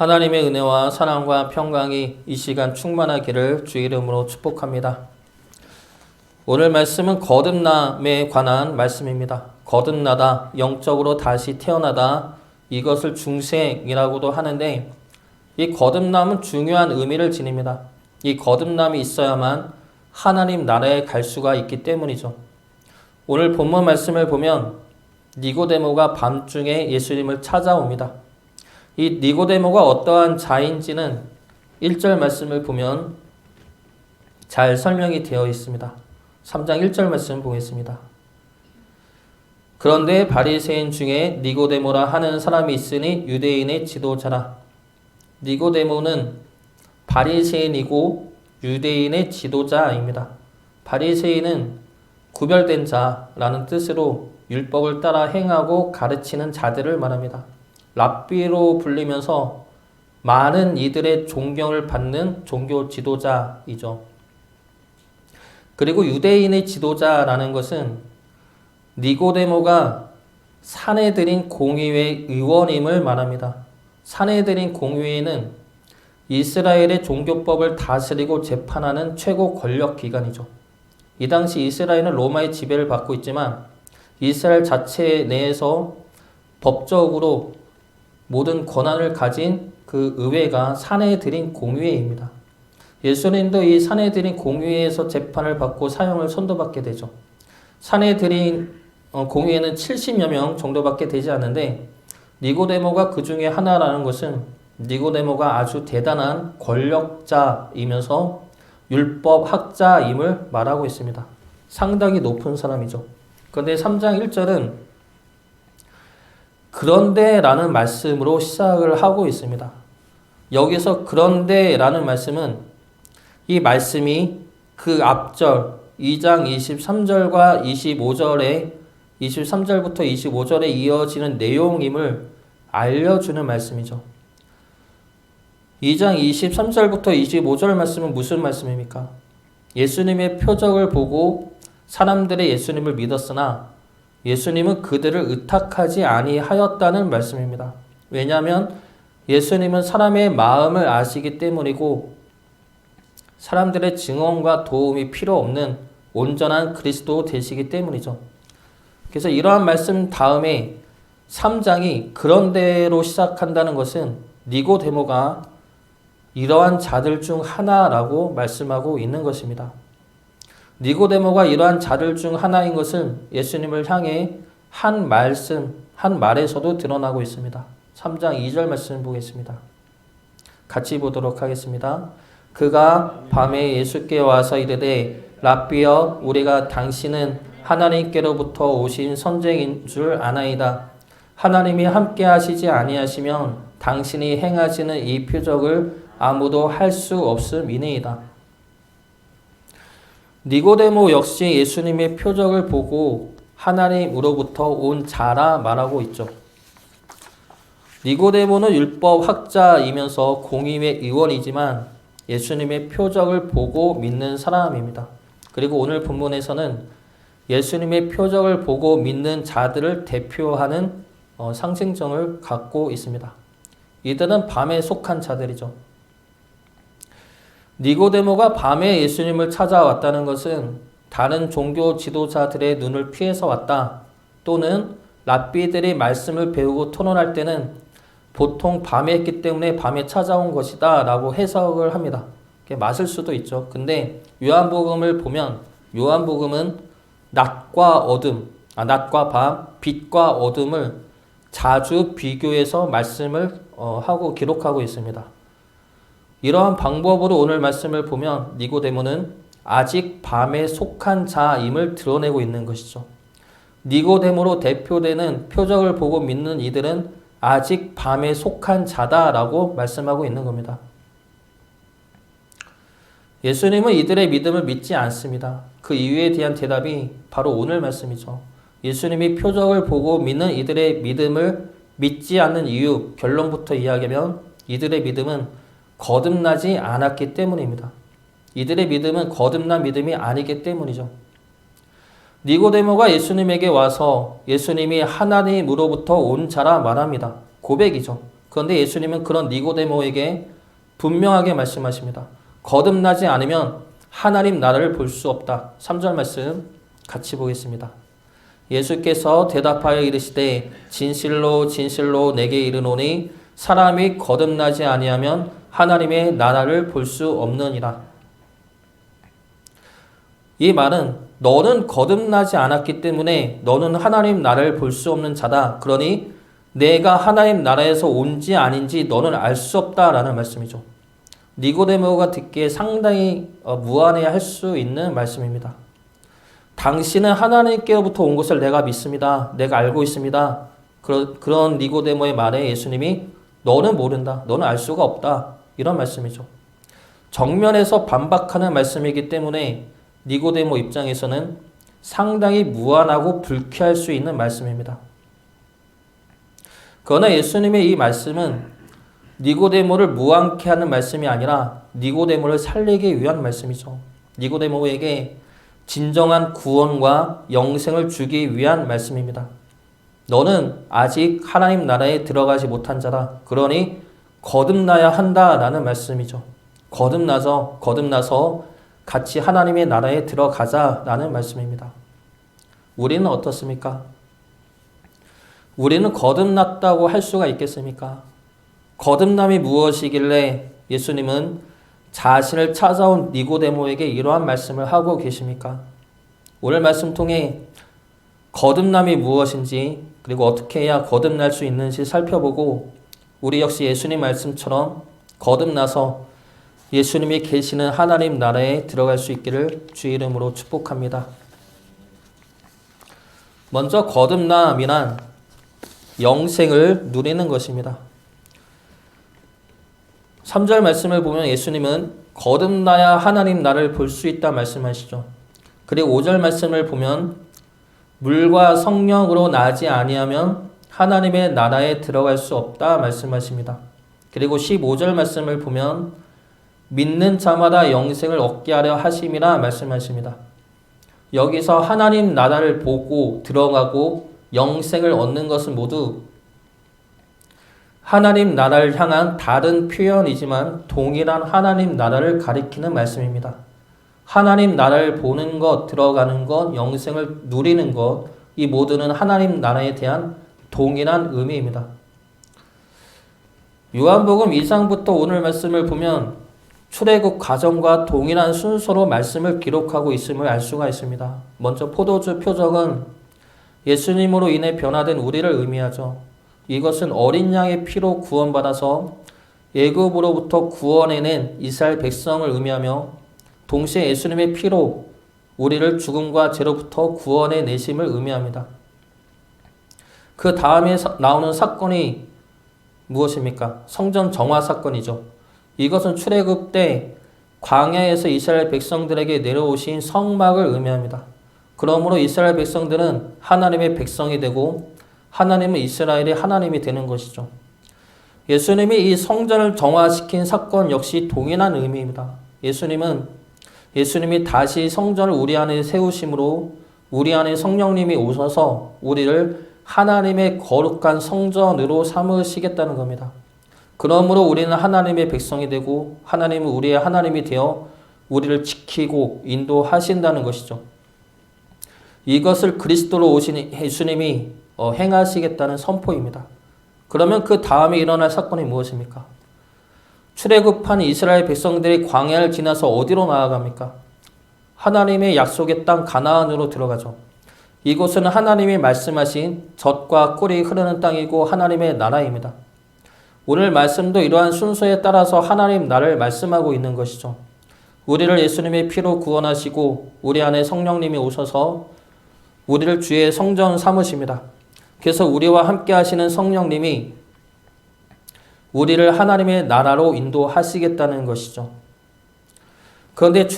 하나님의 은혜와 사랑과 평강이 이 시간 충만하기를 주 이름으로 축복합니다. 오늘 말씀은 거듭남에 관한 말씀입니다. 거듭나다, 영적으로 다시 태어나다, 이것을 중생이라고도 하는데 이 거듭남은 중요한 의미를 지닙니다. 이 거듭남이 있어야만 하나님 나라에 갈 수가 있기 때문이죠. 오늘 본문 말씀을 보면 니고데모가 밤중에 예수님을 찾아옵니다. 이 니고데모가 어떠한 자인지는 1절 말씀을 보면 잘 설명이 되어 있습니다. 3장 1절 말씀 보겠습니다. 그런데 바리새인 중에 니고데모라 하는 사람이 있으니 유대인의 지도자라. 니고데모는 바리새인이고 유대인의 지도자입니다. 바리새인은 구별된 자라는 뜻으로 율법을 따라 행하고 가르치는 자들을 말합니다. 랍비로 불리면서 많은 이들의 존경을 받는 종교 지도자이죠. 그리고 유대인의 지도자라는 것은 니고데모가 산헤드린 공의회 의원임을 말합니다. 산헤드린 공의회는 이스라엘의 종교법을 다스리고 재판하는 최고 권력 기관이죠. 이 당시 이스라엘은 로마의 지배를 받고 있지만 이스라엘 자체 내에서 법적으로 모든 권한을 가진 그 의회가 산헤드린 공의회입니다. 예수님도 이 산헤드린 공의회에서 재판을 받고 사형을 선고받게 되죠. 산헤드린 공의회는 70여 명 정도밖에 되지 않는데 니고데모가 그 중에 하나라는 것은 니고데모가 아주 대단한 권력자이면서 율법학자임을 말하고 있습니다. 상당히 높은 사람이죠. 그런데 3장 1절은 그런데 라는 말씀으로 시작을 하고 있습니다. 여기서 그런데 라는 말씀은 이 말씀이 그 앞절 2장 23절과 25절에 23절부터 25절에 이어지는 내용임을 알려주는 말씀이죠. 2장 23절부터 25절 말씀은 무슨 말씀입니까? 예수님의 표적을 보고 사람들의 예수님을 믿었으나 예수님은 그들을 의탁하지 아니하였다는 말씀입니다. 왜냐하면 예수님은 사람의 마음을 아시기 때문이고 사람들의 증언과 도움이 필요 없는 온전한 그리스도 되시기 때문이죠. 그래서 이러한 말씀 다음에 3장이 그런데로 시작한다는 것은 니고데모가 이러한 자들 중 하나라고 말씀하고 있는 것입니다. 니고데모가 이러한 자들 중 하나인 것은 예수님을 향해 한 말씀, 한 말에서도 드러나고 있습니다. 3장 2절 말씀 보겠습니다. 같이 보도록 하겠습니다. 그가 밤에 예수께 와서 이르되 랍비여 우리가 당신은 하나님께로부터 오신 선생인 줄 아나이다. 하나님이 함께 하시지 아니하시면 당신이 행하시는 이 표적을 아무도 할 수 없음이니이다. 니고데모 역시 예수님의 표적을 보고 하나님으로부터 온 자라 말하고 있죠. 니고데모는 율법학자이면서 공의회 의원이지만 예수님의 표적을 보고 믿는 사람입니다. 그리고 오늘 본문에서는 예수님의 표적을 보고 믿는 자들을 대표하는 상징성을 갖고 있습니다. 이들은 밤에 속한 자들이죠. 니고데모가 밤에 예수님을 찾아왔다는 것은 다른 종교 지도자들의 눈을 피해서 왔다. 또는 랍비들이 말씀을 배우고 토론할 때는 보통 밤에 했기 때문에 밤에 찾아온 것이다 라고 해석을 합니다. 맞을 수도 있죠. 근데 요한복음을 보면 요한복음은 낮과 밤, 빛과 어둠을 자주 비교해서 말씀을 하고 기록하고 있습니다. 이러한 방법으로 오늘 말씀을 보면 니고데모는 아직 밤에 속한 자임을 드러내고 있는 것이죠. 니고데모로 대표되는 표적을 보고 믿는 이들은 아직 밤에 속한 자다라고 말씀하고 있는 겁니다. 예수님은 이들의 믿음을 믿지 않습니다. 그 이유에 대한 대답이 바로 오늘 말씀이죠. 예수님이 표적을 보고 믿는 이들의 믿음을 믿지 않는 이유, 결론부터 이야기하면 이들의 믿음은 거듭나지 않았기 때문입니다. 이들의 믿음은 거듭난 믿음이 아니기 때문이죠. 니고데모가 예수님에게 와서 예수님이 하나님으로부터 온 자라 말합니다. 고백이죠. 그런데 예수님은 그런 니고데모에게 분명하게 말씀하십니다. 거듭나지 않으면 하나님 나라를 볼 수 없다. 3절 말씀 같이 보겠습니다. 예수께서 대답하여 이르시되 진실로 진실로 내게 이르노니 사람이 거듭나지 아니하면 하나님의 나라를 볼 수 없느니라. 이 말은 너는 거듭나지 않았기 때문에 너는 하나님 나라를 볼 수 없는 자다. 그러니 내가 하나님 나라에서 온지 아닌지 너는 알 수 없다라는 말씀이죠. 니고데모가 듣기에 상당히 무안해할 수 있는 말씀입니다. 당신은 하나님께로부터 온 것을 내가 믿습니다. 내가 알고 있습니다. 그런 니고데모의 말에 예수님이 너는 모른다. 너는 알 수가 없다. 이런 말씀이죠. 정면에서 반박하는 말씀이기 때문에 니고데모 입장에서는 상당히 무안하고 불쾌할 수 있는 말씀입니다. 그러나 예수님의 이 말씀은 니고데모를 무안케 하는 말씀이 아니라 니고데모를 살리기 위한 말씀이죠. 니고데모에게 진정한 구원과 영생을 주기 위한 말씀입니다. 너는 아직 하나님 나라에 들어가지 못한 자다. 그러니 거듭나야 한다라는 말씀이죠. 거듭나서 같이 하나님의 나라에 들어가자라는 말씀입니다. 우리는 어떻습니까? 우리는 거듭났다고 할 수가 있겠습니까? 거듭남이 무엇이길래 예수님은 자신을 찾아온 니고데모에게 이러한 말씀을 하고 계십니까? 오늘 말씀 통해 거듭남이 무엇인지 그리고 어떻게 해야 거듭날 수 있는지 살펴보고 우리 역시 예수님 말씀처럼 거듭나서 예수님이 계시는 하나님 나라에 들어갈 수 있기를 주의 이름으로 축복합니다. 먼저 거듭남이란 영생을 누리는 것입니다. 3절 말씀을 보면 예수님은 거듭나야 하나님 나라를 볼 수 있다 말씀하시죠. 그리고 5절 말씀을 보면 물과 성령으로 나지 아니하면 하나님의 나라에 들어갈 수 없다 말씀하십니다. 그리고 15절 말씀을 보면 믿는 자마다 영생을 얻게 하려 하심이라 말씀하십니다. 여기서 하나님 나라를 보고 들어가고 영생을 얻는 것은 모두 하나님 나라를 향한 다른 표현이지만 동일한 하나님 나라를 가리키는 말씀입니다. 하나님 나라를 보는 것, 들어가는 것, 영생을 누리는 것, 이 모두는 하나님 나라에 대한 동일한 의미입니다. 요한복음 2장부터 오늘 말씀을 보면 출애굽 과정과 동일한 순서로 말씀을 기록하고 있음을 알 수가 있습니다. 먼저 포도주 표적은 예수님으로 인해 변화된 우리를 의미하죠. 이것은 어린 양의 피로 구원받아서 애굽으로부터 구원해낸 이스라엘 백성을 의미하며 동시에 예수님의 피로 우리를 죽음과 죄로부터 구원해내심을 의미합니다. 그 다음에 나오는 사건이 무엇입니까? 성전 정화 사건이죠. 이것은 출애굽 때 광야에서 이스라엘 백성들에게 내려오신 성막을 의미합니다. 그러므로 이스라엘 백성들은 하나님의 백성이 되고 하나님은 이스라엘의 하나님이 되는 것이죠. 예수님이 이 성전을 정화시킨 사건 역시 동일한 의미입니다. 예수님이 다시 성전을 우리 안에 세우심으로 우리 안에 성령님이 오셔서 우리를 하나님의 거룩한 성전으로 삼으시겠다는 겁니다. 그러므로 우리는 하나님의 백성이 되고 하나님은 우리의 하나님이 되어 우리를 지키고 인도하신다는 것이죠. 이것을 그리스도로 오신 예수님이 행하시겠다는 선포입니다. 그러면 그 다음에 일어날 사건이 무엇입니까? 출애굽한 이스라엘 백성들이 광야를 지나서 어디로 나아갑니까? 하나님의 약속의 땅 가나안으로 들어가죠. 이곳은 하나님이 말씀하신 젖과 꿀이 흐르는 땅이고 하나님의 나라입니다. 오늘 말씀도 이러한 순서에 따라서 하나님 나라를 말씀하고 있는 것이죠. 우리를 예수님의 피로 구원하시고 우리 안에 성령님이 오셔서 우리를 주의 성전 삼으십니다. 그래서 우리와 함께 하시는 성령님이 우리를 하나님의 나라로 인도하시겠다는 것이죠. 그런데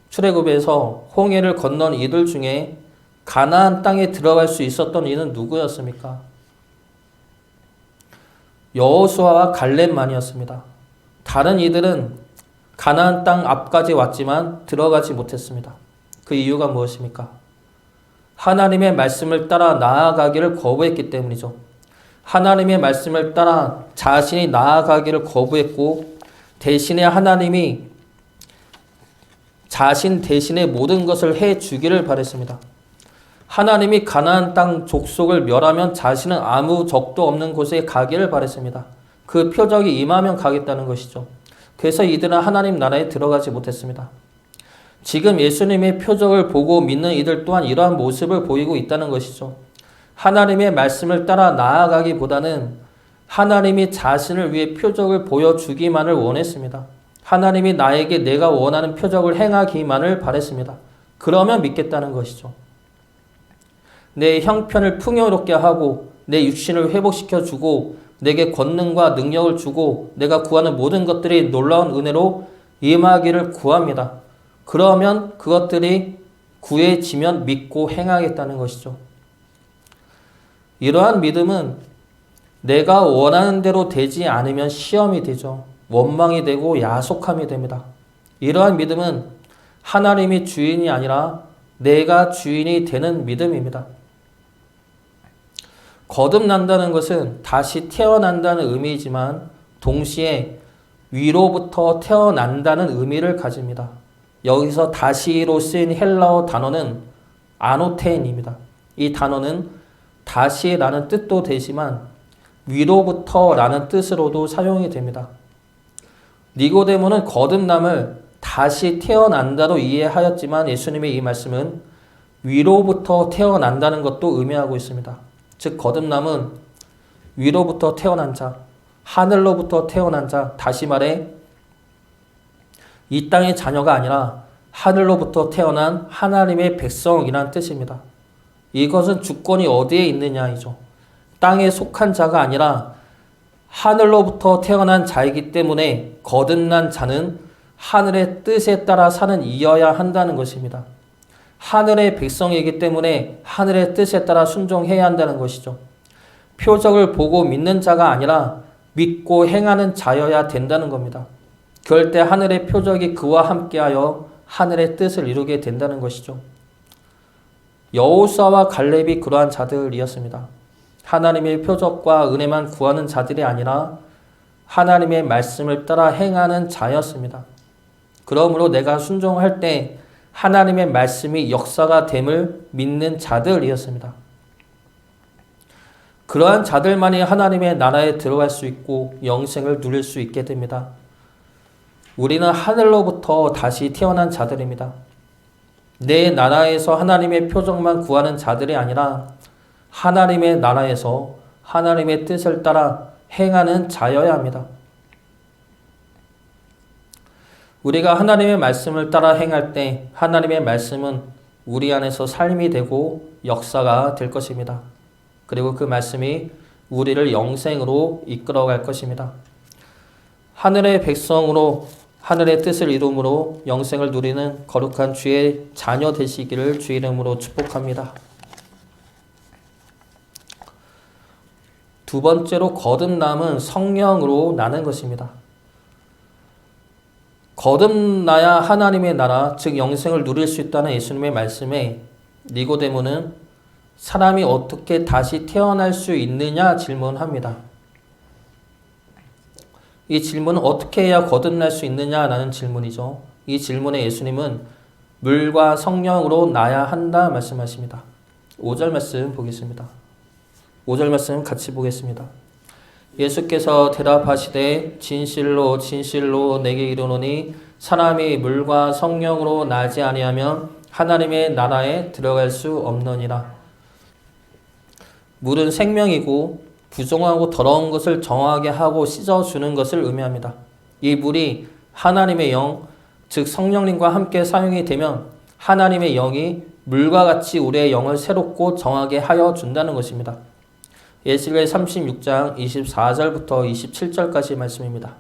출애굽에서 홍해를 건넌 이들 중에 가나안 땅에 들어갈 수 있었던 이는 누구였습니까? 여호수아와 갈렙만이었습니다. 다른 이들은 가나안 땅 앞까지 왔지만 들어가지 못했습니다. 그 이유가 무엇입니까? 하나님의 말씀을 따라 나아가기를 거부했기 때문이죠. 하나님의 말씀을 따라 자신이 나아가기를 거부했고 대신에 하나님이 자신 대신에 모든 것을 해주기를 바랬습니다. 하나님이 가나안 땅 족속을 멸하면 자신은 아무 적도 없는 곳에 가기를 바랬습니다. 그 표적이 임하면 가겠다는 것이죠. 그래서 이들은 하나님 나라에 들어가지 못했습니다. 지금 예수님의 표적을 보고 믿는 이들 또한 이러한 모습을 보이고 있다는 것이죠. 하나님의 말씀을 따라 나아가기보다는 하나님이 자신을 위해 표적을 보여주기만을 원했습니다. 하나님이 나에게 내가 원하는 표적을 행하기만을 바랬습니다. 그러면 믿겠다는 것이죠. 내 형편을 풍요롭게 하고 내 육신을 회복시켜주고 내게 권능과 능력을 주고 내가 구하는 모든 것들이 놀라운 은혜로 임하기를 구합니다. 그러면 그것들이 구해지면 믿고 행하겠다는 것이죠. 이러한 믿음은 내가 원하는 대로 되지 않으면 시험이 되죠. 원망이 되고 야속함이 됩니다. 이러한 믿음은 하나님이 주인이 아니라 내가 주인이 되는 믿음입니다. 거듭난다는 것은 다시 태어난다는 의미이지만 동시에 위로부터 태어난다는 의미를 가집니다. 여기서 다시로 쓰인 헬라어 단어는 아노테인입니다. 이 단어는 다시라는 뜻도 되지만 위로부터라는 뜻으로도 사용이 됩니다. 니고데모는 거듭남을 다시 태어난다로 이해하였지만 예수님의 이 말씀은 위로부터 태어난다는 것도 의미하고 있습니다. 즉 거듭남은 위로부터 태어난 자, 하늘로부터 태어난 자, 다시 말해 이 땅의 자녀가 아니라 하늘로부터 태어난 하나님의 백성이라는 뜻입니다. 이것은 주권이 어디에 있느냐이죠. 땅에 속한 자가 아니라 하늘로부터 태어난 자이기 때문에 거듭난 자는 하늘의 뜻에 따라 사는 이어야 한다는 것입니다. 하늘의 백성이기 때문에 하늘의 뜻에 따라 순종해야 한다는 것이죠. 표적을 보고 믿는 자가 아니라 믿고 행하는 자여야 된다는 겁니다. 그럴 때 하늘의 표적이 그와 함께하여 하늘의 뜻을 이루게 된다는 것이죠. 여호수아와 갈렙이 그러한 자들이었습니다. 하나님의 표적과 은혜만 구하는 자들이 아니라 하나님의 말씀을 따라 행하는 자였습니다. 그러므로 내가 순종할 때 하나님의 말씀이 역사가 됨을 믿는 자들이었습니다. 그러한 자들만이 하나님의 나라에 들어갈 수 있고 영생을 누릴 수 있게 됩니다. 우리는 하늘로부터 다시 태어난 자들입니다. 내 나라에서 하나님의 표적만 구하는 자들이 아니라 하나님의 나라에서 하나님의 뜻을 따라 행하는 자여야 합니다. 우리가 하나님의 말씀을 따라 행할 때 하나님의 말씀은 우리 안에서 삶이 되고 역사가 될 것입니다. 그리고 그 말씀이 우리를 영생으로 이끌어갈 것입니다. 하늘의 백성으로 하늘의 뜻을 이룸으로 영생을 누리는 거룩한 주의 자녀 되시기를 주의 이름으로 축복합니다. 두 번째로 거듭남은 성령으로 나는 것입니다. 거듭나야 하나님의 나라, 즉 영생을 누릴 수 있다는 예수님의 말씀에 니고데모는 사람이 어떻게 다시 태어날 수 있느냐 질문합니다. 이 질문은 어떻게 해야 거듭날 수 있느냐라는 질문이죠. 이 질문에 예수님은 물과 성령으로 나야 한다 말씀하십니다. 5절 말씀 보겠습니다. 5절 말씀 같이 보겠습니다. 예수께서 대답하시되 진실로 진실로 내게 이르노니 사람이 물과 성령으로 나지 아니하면 하나님의 나라에 들어갈 수 없느니라. 물은 생명이고 부정하고 더러운 것을 정하게 하고 씻어주는 것을 의미합니다. 이 물이 하나님의 영, 즉 성령님과 함께 사용이 되면 하나님의 영이 물과 같이 우리의 영을 새롭고 정하게 하여 준다는 것입니다. 에스겔 36장 24절부터 27절까지 말씀입니다.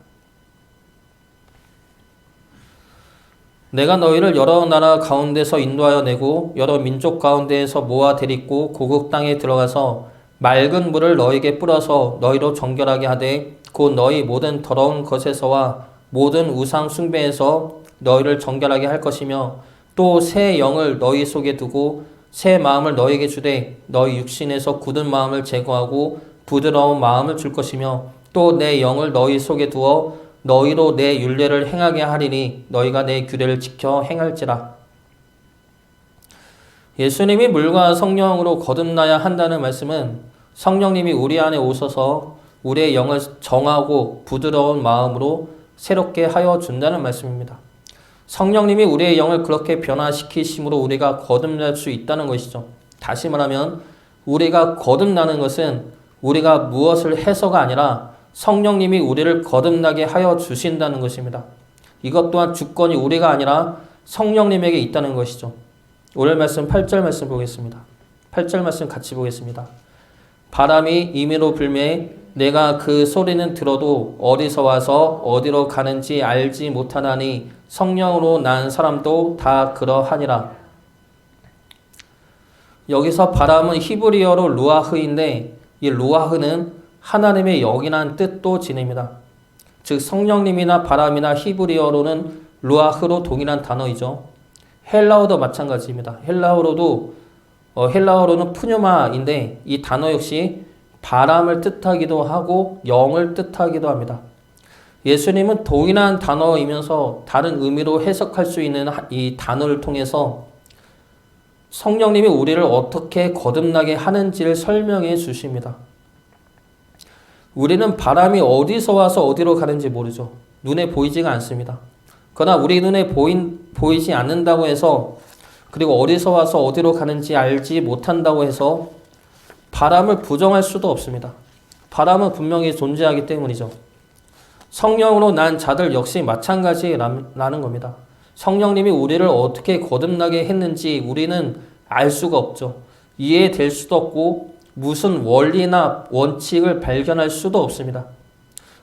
내가 너희를 여러 나라 가운데서 인도하여 내고 여러 민족 가운데에서 모아 데리고 고국 땅에 들어가서 맑은 물을 너희에게 뿌려서 너희로 정결하게 하되 곧 너희 모든 더러운 것에서와 모든 우상 숭배에서 너희를 정결하게 할 것이며 또 새 영을 너희 속에 두고 새 마음을 너희에게 주되 너희 육신에서 굳은 마음을 제거하고 부드러운 마음을 줄 것이며 또 내 영을 너희 속에 두어 너희로 내 율례를 행하게 하리니 너희가 내 규례를 지켜 행할지라. 예수님이 물과 성령으로 거듭나야 한다는 말씀은 성령님이 우리 안에 오셔서 우리의 영을 정하고 부드러운 마음으로 새롭게 하여 준다는 말씀입니다. 성령님이 우리의 영을 그렇게 변화시키심으로 우리가 거듭날 수 있다는 것이죠. 다시 말하면 우리가 거듭나는 것은 우리가 무엇을 해서가 아니라 성령님이 우리를 거듭나게 하여 주신다는 것입니다. 이것 또한 주권이 우리가 아니라 성령님에게 있다는 것이죠. 오늘 말씀 8절 말씀 보겠습니다. 8절 말씀 같이 보겠습니다. 바람이 임의로 불매 내가 그 소리는 들어도 어디서 와서 어디로 가는지 알지 못하나니 성령으로 난 사람도 다 그러하니라. 여기서 바람은 히브리어로 루아흐인데 이 루아흐는 하나님의 영이란 뜻도 지닙니다. 즉 성령님이나 바람이나 히브리어로는 루아흐로 동일한 단어이죠. 헬라어도 마찬가지입니다. 헬라어로는 푸뉴마인데 이 단어 역시 바람을 뜻하기도 하고 영을 뜻하기도 합니다. 예수님은 동일한 단어이면서 다른 의미로 해석할 수 있는 이 단어를 통해서 성령님이 우리를 어떻게 거듭나게 하는지를 설명해 주십니다. 우리는 바람이 어디서 와서 어디로 가는지 모르죠. 눈에 보이지가 않습니다. 그러나 우리 눈에 보이지 않는다고 해서 그리고 어디서 와서 어디로 가는지 알지 못한다고 해서 바람을 부정할 수도 없습니다. 바람은 분명히 존재하기 때문이죠. 성령으로 난 자들 역시 마찬가지라는 겁니다. 성령님이 우리를 어떻게 거듭나게 했는지 우리는 알 수가 없죠. 이해될 수도 없고 무슨 원리나 원칙을 발견할 수도 없습니다.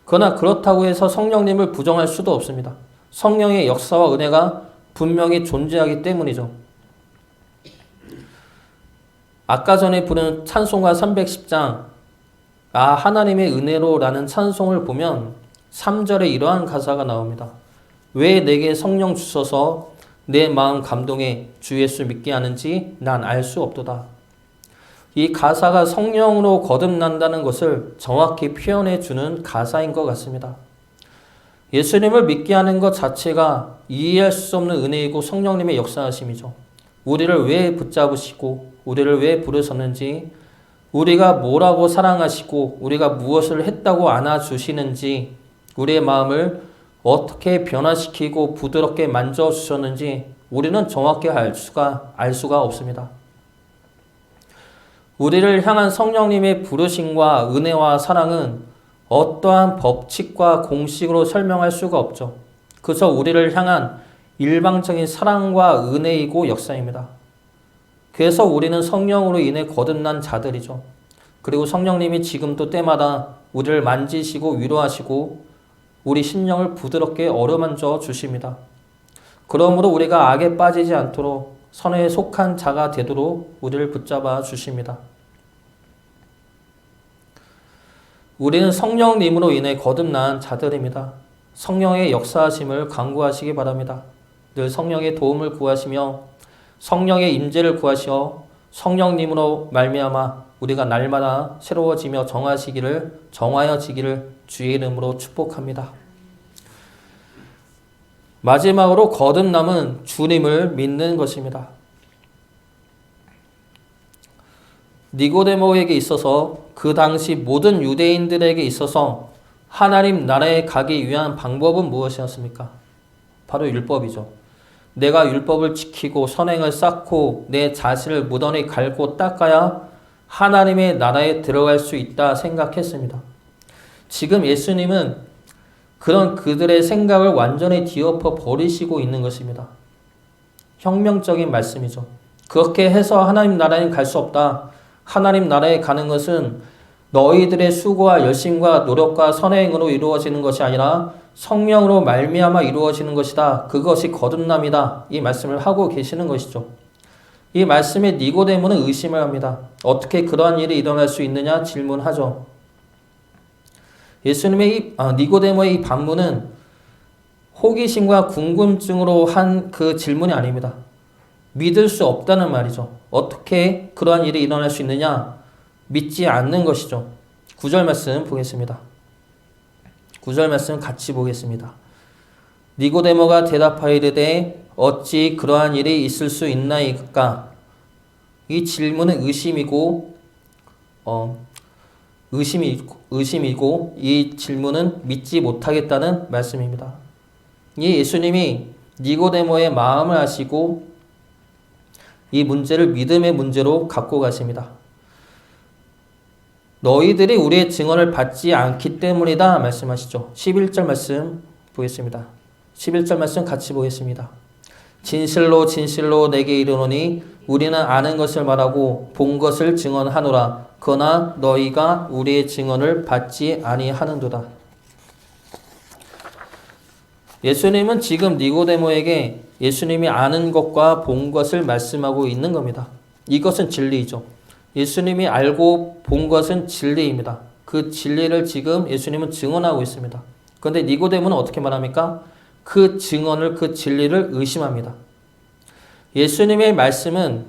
그러나 그렇다고 해서 성령님을 부정할 수도 없습니다. 성령의 역사와 은혜가 분명히 존재하기 때문이죠. 아까 전에 부른 찬송가 310장 하나님의 은혜로라는 찬송을 보면 3절에 이러한 가사가 나옵니다. 왜 내게 성령 주셔서 내 마음 감동에 주 예수 믿게 하는지 난 알 수 없도다. 이 가사가 성령으로 거듭난다는 것을 정확히 표현해 주는 가사인 것 같습니다. 예수님을 믿게 하는 것 자체가 이해할 수 없는 은혜이고 성령님의 역사하심이죠. 우리를 왜 붙잡으시고 우리를 왜 부르셨는지 우리가 뭐라고 사랑하시고 우리가 무엇을 했다고 안아주시는지 우리의 마음을 어떻게 변화시키고 부드럽게 만져주셨는지 우리는 정확히 알 수가 없습니다. 우리를 향한 성령님의 부르심과 은혜와 사랑은 어떠한 법칙과 공식으로 설명할 수가 없죠. 그저 우리를 향한 일방적인 사랑과 은혜이고 역사입니다. 그래서 우리는 성령으로 인해 거듭난 자들이죠. 그리고 성령님이 지금도 때마다 우리를 만지시고 위로하시고 우리 심령을 부드럽게 어루만져 주십니다. 그러므로 우리가 악에 빠지지 않도록 선에 속한 자가 되도록 우리를 붙잡아 주십니다. 우리는 성령님으로 인해 거듭난 자들입니다. 성령의 역사하심을 간구하시기 바랍니다. 늘 성령의 도움을 구하시며 성령의 임재를 구하시어 성령님으로 말미암아 우리가 날마다 새로워지며 정하여지기를 주의 이름으로 축복합니다. 마지막으로 거듭남은 주님을 믿는 것입니다. 니고데모에게 있어서 그 당시 모든 유대인들에게 있어서 하나님 나라에 가기 위한 방법은 무엇이었습니까? 바로 율법이죠. 내가 율법을 지키고 선행을 쌓고 내 자신을 무던히 갈고 닦아야 하나님의 나라에 들어갈 수 있다 생각했습니다. 지금 예수님은 그런 그들의 생각을 완전히 뒤엎어 버리시고 있는 것입니다. 혁명적인 말씀이죠. 그렇게 해서 하나님 나라에 갈 수 없다. 하나님 나라에 가는 것은 너희들의 수고와 열심과 노력과 선행으로 이루어지는 것이 아니라 성령으로 말미암아 이루어지는 것이다. 그것이 거듭남이다. 이 말씀을 하고 계시는 것이죠. 이 말씀에 니고데모는 의심을 합니다. 어떻게 그러한 일이 일어날 수 있느냐 질문하죠. 예수님의 니고데모의 이 반문은 호기심과 궁금증으로 한 그 질문이 아닙니다. 믿을 수 없다는 말이죠. 어떻게 그러한 일이 일어날 수 있느냐? 믿지 않는 것이죠. 9절 말씀 보겠습니다. 9절 말씀 같이 보겠습니다. 니고데모가 대답하여 이르되 어찌 그러한 일이 있을 수 있나이까? 이 질문은 의심이고 이 질문은 믿지 못하겠다는 말씀입니다. 이 예수님이 니고데모의 마음을 아시고 이 문제를 믿음의 문제로 갖고 가십니다. 너희들이 우리의 증언을 받지 않기 때문이다 말씀하시죠. 11절 말씀 보겠습니다. 11절 말씀 같이 보겠습니다. 진실로 진실로 내게 이르노니 우리는 아는 것을 말하고 본 것을 증언하노라. 그러나 너희가 우리의 증언을 받지 아니하는도다. 예수님은 지금 니고데모에게 예수님이 아는 것과 본 것을 말씀하고 있는 겁니다. 이것은 진리이죠. 예수님이 알고 본 것은 진리입니다. 그 진리를 지금 예수님은 증언하고 있습니다. 그런데 니고데모는 어떻게 말합니까? 그 증언을, 그 진리를 의심합니다. 예수님의 말씀은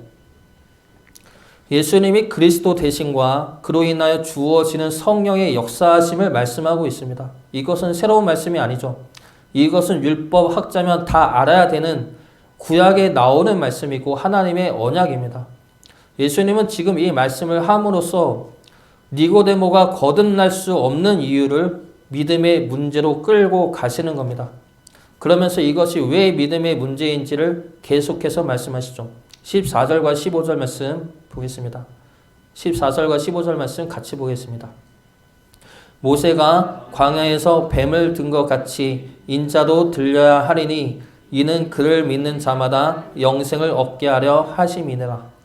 예수님이 그리스도 되심과 그로 인하여 주어지는 성령의 역사하심을 말씀하고 있습니다. 이것은 새로운 말씀이 아니죠. 이것은 율법 학자면 다 알아야 되는 구약에 나오는 말씀이고 하나님의 언약입니다. 예수님은 지금 이 말씀을 함으로써 니고데모가 거듭날 수 없는 이유를 믿음의 문제로 끌고 가시는 겁니다. 그러면서 이것이 왜 믿음의 문제인지를 계속해서 말씀하시죠. 14절과 15절 말씀 보겠습니다. 14절과 15절 말씀 같이 보겠습니다. 모세가 광야에서 뱀을 든 것 같이 인자도 들려야 하리니 이는 그를 믿는 자마다 영생을 얻게 하려 하심이니라.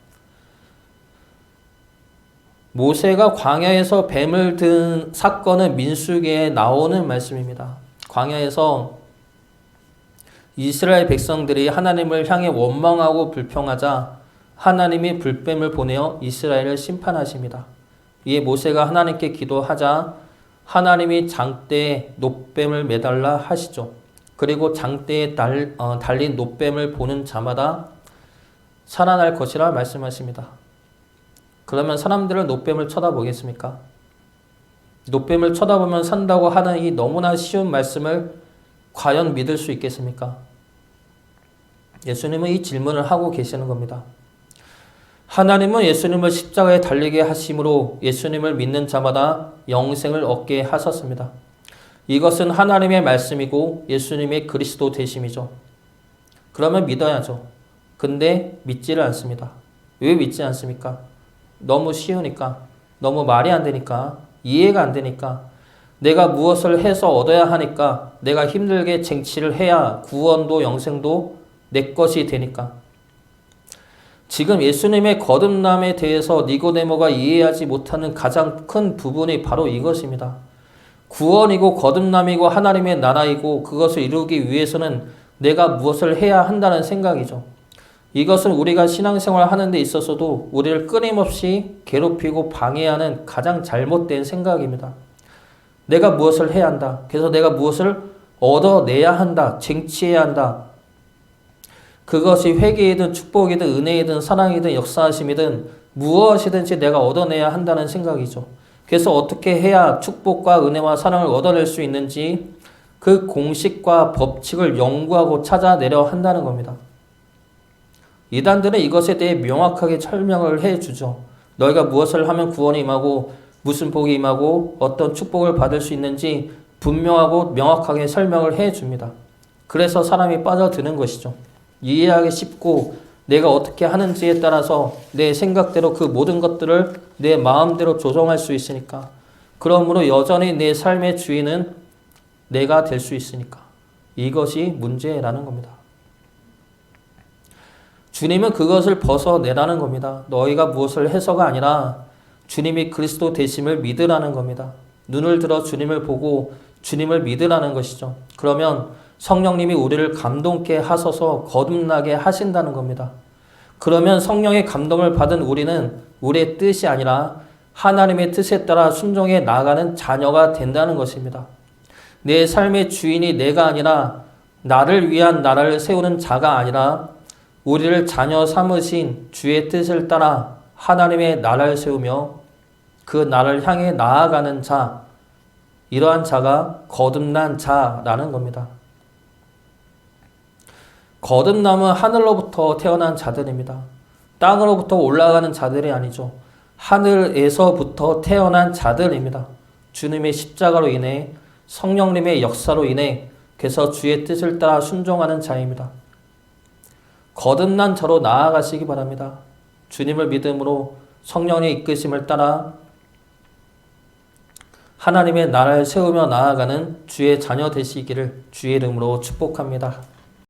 모세가 광야에서 뱀을 든 사건은 민수기에 나오는 말씀입니다. 광야에서 이스라엘 백성들이 하나님을 향해 원망하고 불평하자 하나님이 불뱀을 보내어 이스라엘을 심판하십니다. 이에 모세가 하나님께 기도하자 하나님이 장대에 놋뱀을 매달라 하시죠. 그리고 장대에 달린 놋뱀을 보는 자마다 살아날 것이라 말씀하십니다. 그러면 사람들은 놋뱀을 쳐다보겠습니까? 놋뱀을 쳐다보면 산다고 하는 이 너무나 쉬운 말씀을 과연 믿을 수 있겠습니까? 예수님은 이 질문을 하고 계시는 겁니다. 하나님은 예수님을 십자가에 달리게 하심으로 예수님을 믿는 자마다 영생을 얻게 하셨습니다. 이것은 하나님의 말씀이고 예수님의 그리스도 되심이죠. 그러면 믿어야죠. 근데 믿지를 않습니다. 왜 믿지 않습니까? 너무 쉬우니까, 너무 말이 안 되니까, 이해가 안 되니까, 내가 무엇을 해서 얻어야 하니까, 내가 힘들게 쟁취를 해야 구원도 영생도 내 것이 되니까. 지금 예수님의 거듭남에 대해서 니고데모가 이해하지 못하는 가장 큰 부분이 바로 이것입니다. 구원이고 거듭남이고 하나님의 나라이고 그것을 이루기 위해서는 내가 무엇을 해야 한다는 생각이죠. 이것은 우리가 신앙생활 하는 데 있어서도 우리를 끊임없이 괴롭히고 방해하는 가장 잘못된 생각입니다. 내가 무엇을 해야 한다. 그래서 내가 무엇을 얻어내야 한다. 쟁취해야 한다. 그것이 회개이든 축복이든 은혜이든 사랑이든 역사하심이든 무엇이든지 내가 얻어내야 한다는 생각이죠. 그래서 어떻게 해야 축복과 은혜와 사랑을 얻어낼 수 있는지 그 공식과 법칙을 연구하고 찾아내려 한다는 겁니다. 이단들은 이것에 대해 명확하게 설명을 해주죠. 너희가 무엇을 하면 구원이 임하고 무슨 복이 임하고 어떤 축복을 받을 수 있는지 분명하고 명확하게 설명을 해줍니다. 그래서 사람이 빠져드는 것이죠. 이해하기 쉽고 내가 어떻게 하는지에 따라서 내 생각대로 그 모든 것들을 내 마음대로 조정할 수 있으니까. 그러므로 여전히 내 삶의 주인은 내가 될 수 있으니까. 이것이 문제라는 겁니다. 주님은 그것을 벗어내라는 겁니다. 너희가 무엇을 해서가 아니라 주님이 그리스도 되심을 믿으라는 겁니다. 눈을 들어 주님을 보고 주님을 믿으라는 것이죠. 그러면 성령님이 우리를 감동케 하셔서 거듭나게 하신다는 겁니다. 그러면 성령의 감동을 받은 우리는 우리의 뜻이 아니라 하나님의 뜻에 따라 순종해 나아가는 자녀가 된다는 것입니다. 내 삶의 주인이 내가 아니라 나를 위한 나라를 세우는 자가 아니라 우리를 자녀 삼으신 주의 뜻을 따라 하나님의 나라를 세우며 그 나를 향해 나아가는 자, 이러한 자가 거듭난 자라는 겁니다. 거듭남은 하늘로부터 태어난 자들입니다. 땅으로부터 올라가는 자들이 아니죠. 하늘에서부터 태어난 자들입니다. 주님의 십자가로 인해 성령님의 역사로 인해 그래서 주의 뜻을 따라 순종하는 자입니다. 거듭난 자로 나아가시기 바랍니다. 주님을 믿음으로 성령의 이끄심을 따라 하나님의 나라를 세우며 나아가는 주의 자녀 되시기를 주의 이름으로 축복합니다.